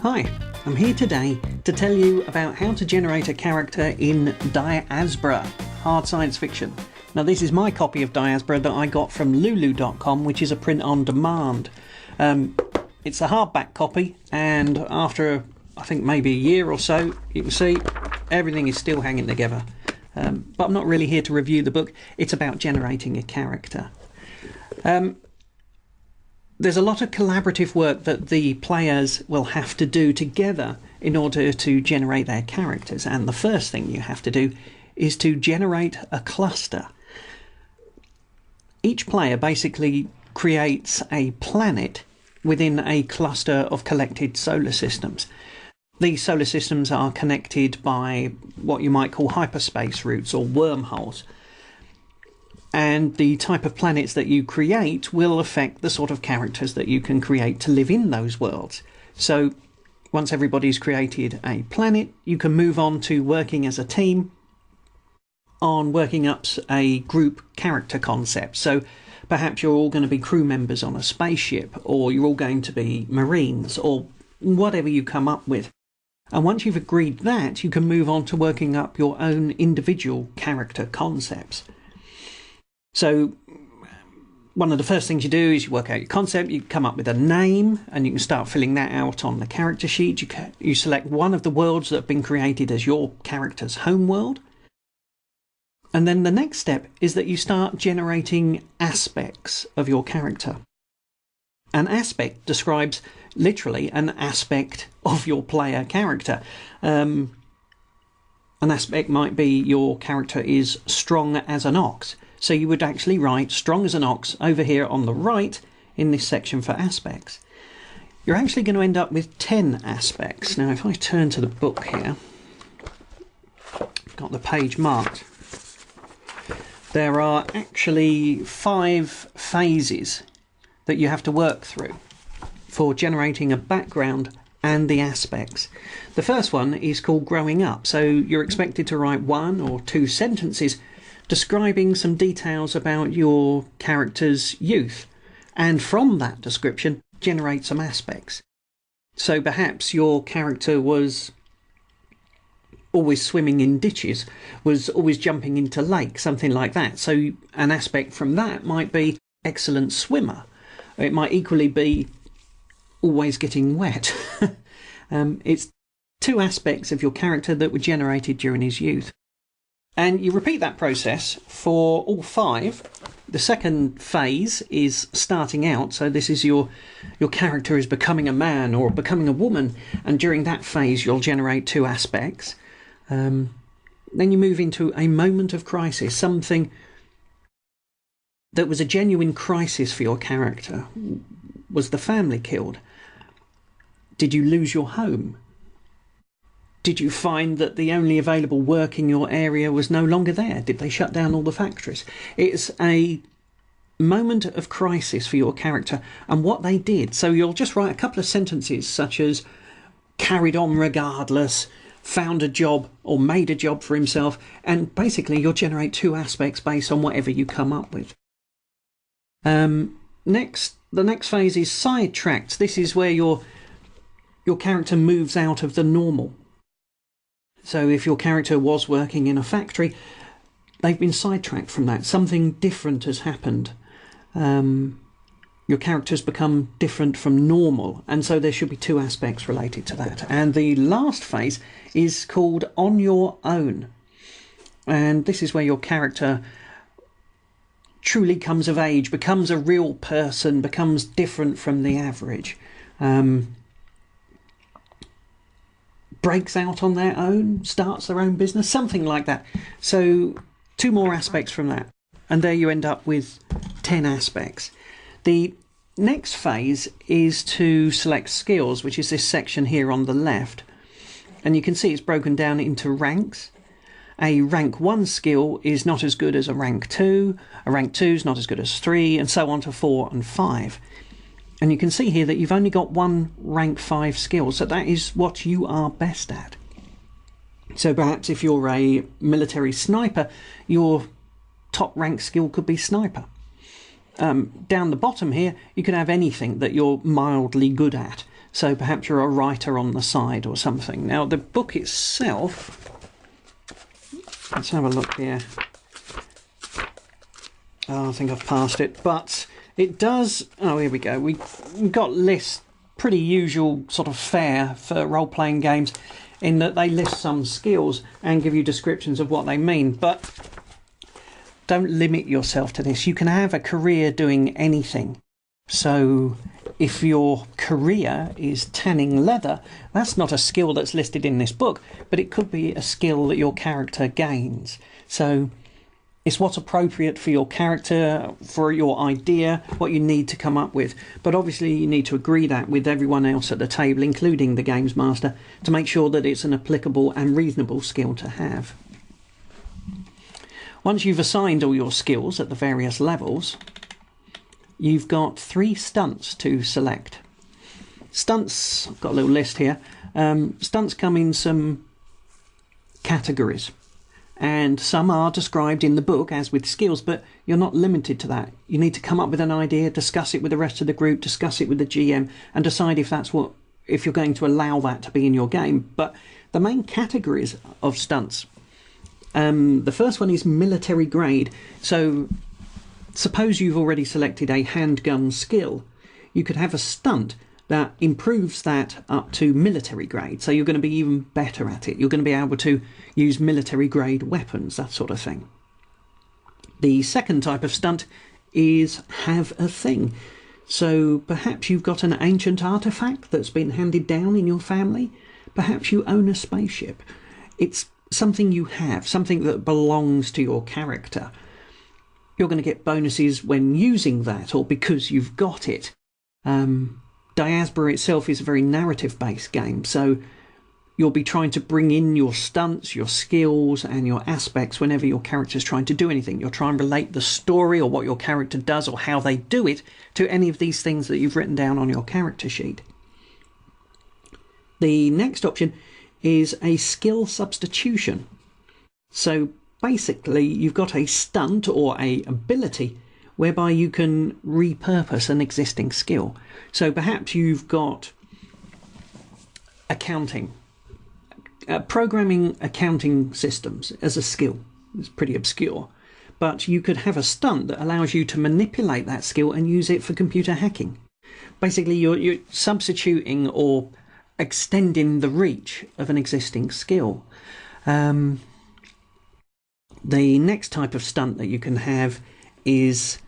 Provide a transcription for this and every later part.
Hi, I'm here today to tell you about how to generate a character in Diaspora, hard science fiction. Now this is my copy of Diaspora that I got from lulu.com, which is a print on demand. It's a hardback copy, and after I think maybe a year or so, you can see everything is still hanging together. But I'm not really here to review the book, it's about generating a character. There's a lot of collaborative work that the players will have to do together in order to generate their characters, and the first thing you have to do is to generate a cluster. Each player basically creates a planet within a cluster of collected solar systems. These solar systems are connected by what you might call hyperspace routes or wormholes. And the type of planets that you create will affect the sort of characters that you can create to live in those worlds. So once everybody's created a planet, you can move on to working as a team on working up a group character concept. So perhaps you're all going to be crew members on a spaceship, or you're all going to be Marines, or whatever you come up with. And once you've agreed that, you can move on to working up your own individual character concepts. So one of the first things you do is you work out your concept, you come up with a name, and you can start filling that out on the character sheet. You select one of the worlds that have been created as your character's home world. And then the next step is that you start generating aspects of your character. An aspect describes literally an aspect of your player character. An aspect might be your character is strong as an ox. So you would actually write strong as an ox over here on the right in this section for aspects. You're actually going to end up with 10 aspects. Now if I turn to the book here, I've got the page marked. There are actually 5 phases that you have to work through for generating a background and the aspects. The first one is called growing up. So you're expected to write 1 or 2 sentences describing some details about your character's youth, and from that description generate some aspects. So perhaps your character was always swimming in ditches, was always jumping into lakes, something like that. So an aspect from that might be excellent swimmer. It might equally be always getting wet. It's 2 aspects of your character that were generated during his youth. And you repeat that process for all 5. The second phase is starting out. So this is your character is becoming a man or becoming a woman. And during that phase, you'll generate 2 aspects. Then you move into a moment of crisis, something that was a genuine crisis for your character. Was the family killed? Did you lose your home? Did you find that the only available work in your area was no longer there? Did they shut down all the factories? It's a moment of crisis for your character and what they did. So you'll just write a couple of sentences such as carried on regardless, found a job or made a job for himself, and basically you'll generate 2 aspects based on whatever you come up with. The next phase is sidetracked. This is where your character moves out of the normal. So if your character was working in a factory, they've been sidetracked from that. Something different has happened. Your character's become different from normal, and so there should be 2 aspects related to that. And the last phase is called On Your Own. And this is where your character truly comes of age, becomes a real person, becomes different from the average. Breaks out on their own, starts their own business, something like that. So 2 more aspects from that, and there you end up with 10 aspects. The next phase is to select skills, which is this section here on the left, and you can see it's broken down into ranks. A rank 1 skill is not as good as a rank 2, a rank 2 is not as good as 3, and so on to 4 and 5. And you can see here that you've only got 1 rank 5 skill, so that is what you are best at. So perhaps if you're a military sniper, your top rank skill could be sniper. Down the bottom here, you could have anything that you're mildly good at. So perhaps you're a writer on the side or something. Now the book itself, let's have a look here. Oh, I think I've passed it, but it does. Oh, here we go. We've got lists, pretty usual sort of fare for role-playing games, in that they list some skills and give you descriptions of what they mean. But don't limit yourself to this. You can have a career doing anything. So if your career is tanning leather, that's not a skill that's listed in this book, but it could be a skill that your character gains. So it's what's appropriate for your character, for your idea, what you need to come up with. But obviously you need to agree that with everyone else at the table, including the games master, to make sure that it's an applicable and reasonable skill to have. Once you've assigned all your skills at the various levels, you've got 3 stunts to select. Stunts, I've got a little list here. Stunts come in some categories, and some are described in the book as with skills, but you're not limited to that. You need to come up with an idea, discuss it with the rest of the group, discuss it with the GM, and decide if you're going to allow that to be in your game. But the main categories of stunts, the first one is military grade. So suppose you've already selected a handgun skill. You could have a stunt that improves that up to military grade. So you're going to be even better at it. You're going to be able to use military grade weapons, that sort of thing. The second type of stunt is have a thing. So perhaps you've got an ancient artifact that's been handed down in your family. Perhaps you own a spaceship. It's something you have, something that belongs to your character. You're going to get bonuses when using that, or because you've got it. Diaspora itself is a very narrative-based game, so you'll be trying to bring in your stunts, your skills, and your aspects whenever your character's trying to do anything. You'll try and relate the story or what your character does or how they do it to any of these things that you've written down on your character sheet. The next option is a skill substitution. So basically, you've got a stunt or a ability whereby you can repurpose an existing skill. So perhaps you've got accounting. Programming accounting systems as a skill is pretty obscure. But you could have a stunt that allows you to manipulate that skill and use it for computer hacking. Basically, you're substituting or extending the reach of an existing skill. The next type of stunt that you can have is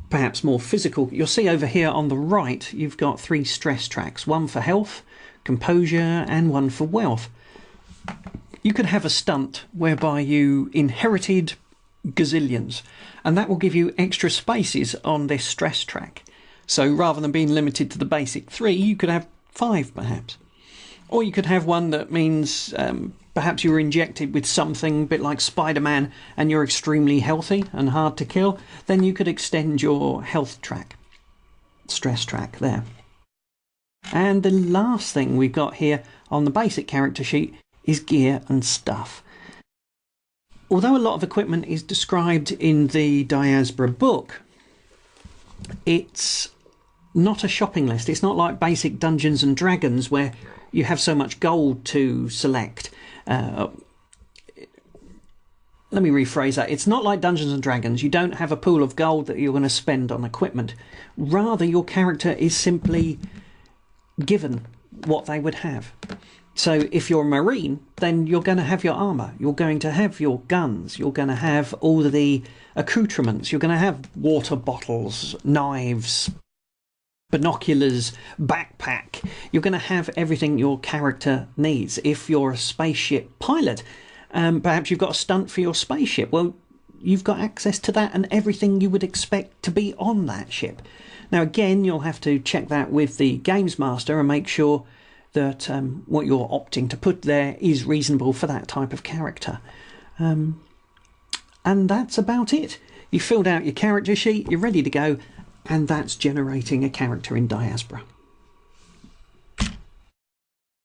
perhaps more physical. You'll see over here on the right, you've got 3 stress tracks, one for health, composure, and one for wealth. You could have a stunt whereby you inherited gazillions, and that will give you extra spaces on this stress track. So rather than being limited to the basic 3, you could have 5 perhaps. Or you could have one that means perhaps you were injected with something a bit like Spider-Man and you're extremely healthy and hard to kill. Then you could extend your health track, stress track there. And the last thing we've got here on the basic character sheet is gear and stuff. Although a lot of equipment is described in the Diaspora book, it's not a shopping list. It's not like basic Dungeons and Dragons where you have so much gold to select. Let me rephrase that. It's not like Dungeons and Dragons. You don't have a pool of gold that you're going to spend on equipment. Rather, your character is simply given what they would have. So if you're a Marine, then you're going to have your armour. You're going to have your guns. You're going to have all the accoutrements. You're going to have water bottles, knives, binoculars, backpack. You're going to have everything your character needs. If you're a spaceship pilot, perhaps you've got a stunt for your spaceship. Well, you've got access to that and everything you would expect to be on that ship. Now, again, you'll have to check that with the games master and make sure that what you're opting to put there is reasonable for that type of character. And that's about it. You filled out your character sheet, you're ready to go, and that's generating a character in Diaspora.